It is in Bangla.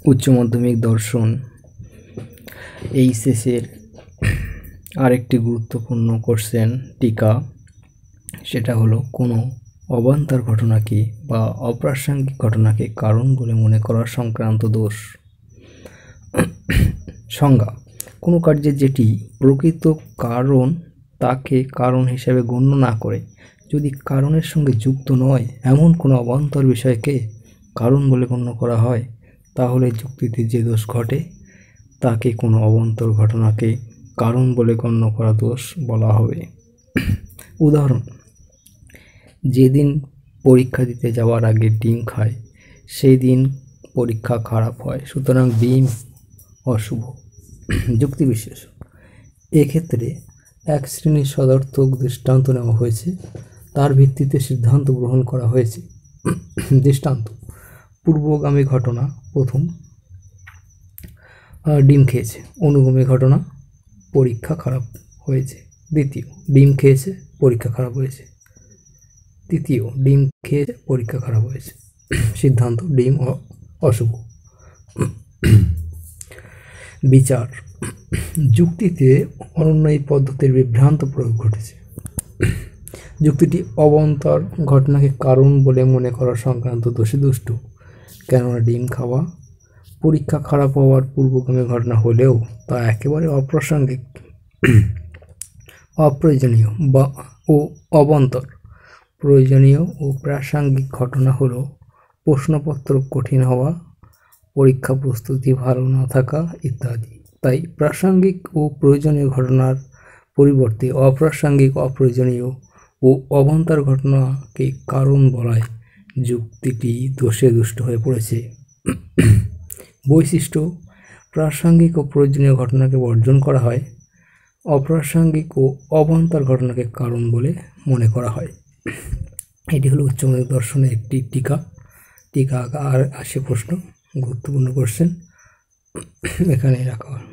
উচ্চ মাধ্যমিক দর্শন এইচএসের আরেকটি গুরুত্বপূর্ণ কোশ্চেন টিকা, সেটা হলো কোনো অবান্তর ঘটনাকে বা অপ্রাসঙ্গিক ঘটনাকে কারণ বলে মনে করা সংক্রান্ত দোষ। সংজ্ঞা: কোনো কার্যের যেটি প্রকৃত কারণ তাকে কারণ হিসেবে গণ্য না করে যদি কারণের সঙ্গে যুক্ত নয় এমন কোনো অবান্তর বিষয়কে কারণ বলে গণ্য করা হয়, তাহলে যুক্তিতে যে দোষ ঘটে তাকে কোনো অবান্তর ঘটনাকে কারণ বলে গণ্য করা দোষ বলা হবে। উদাহরণ: যেদিন পরীক্ষা দিতে যাওয়ার আগে ডিম খায় সেই দিন পরীক্ষা খারাপ হয়, সুতরাং ডিম অশুভ। যুক্তি বিশ্লেষণ: এক্ষেত্রে এক শ্রেণীর সদর্থক দৃষ্টান্ত নেওয়া হয়েছে, তার ভিত্তিতে সিদ্ধান্ত গ্রহণ করা হয়েছে। দৃষ্টান্ত: পূর্বগামী ঘটনা প্রথম, ডিম খেয়েছে। অনুগামী ঘটনা, পরীক্ষা খারাপ হয়েছে। দ্বিতীয়, ডিম খেয়েছে, পরীক্ষা খারাপ হয়েছে। তৃতীয়, ডিম খেয়েছে, পরীক্ষা খারাপ হয়েছে। সিদ্ধান্ত: ডিম অশুভ। বিচার: যুক্তিতে অনুন্বয়ী পদ্ধতির বিভ্রান্ত প্রয়োগ ঘটেছে। যুক্তিটি অবান্তর ঘটনাকে কারণ বলে মনে করা সংক্রান্ত দোষে দুষ্ট, কেননা ডিম খাওয়া পরীক্ষা খারাপ হওয়ার পূর্বগামী ঘটনা হলেও তা একেবারে অপ্রাসঙ্গিক, অপ্রয়োজনীয় ও অবান্তর। প্রয়োজনীয় ও প্রাসঙ্গিক ঘটনা হলো প্রশ্নপত্র কঠিন হওয়া, পরীক্ষা প্রস্তুতি ভালো না থাকা ইত্যাদি। তাই প্রাসঙ্গিক ও প্রয়োজনীয় ঘটনার পরিবর্তে অপ্রাসঙ্গিক, অপ্রয়োজনীয় ও অবান্তর ঘটনাকে কারণ বলায় যুক্তিটি দোষে দুষ্ট হয়ে পড়েছে। বৈশিষ্ট্য: প্রাসঙ্গিক ও প্রয়োজনীয় ঘটনাকে বর্জন করা হয়, অপ্রাসঙ্গিক ও অবান্তর ঘটনাকে কারণ বলে মনে করা হয়। এটি হলো উচ্চ মাধ্যমিক দর্শনের একটি টিকা আর আসে প্রশ্ন, গুরুত্বপূর্ণ কোশ্চেন এখানে রাখা হয়।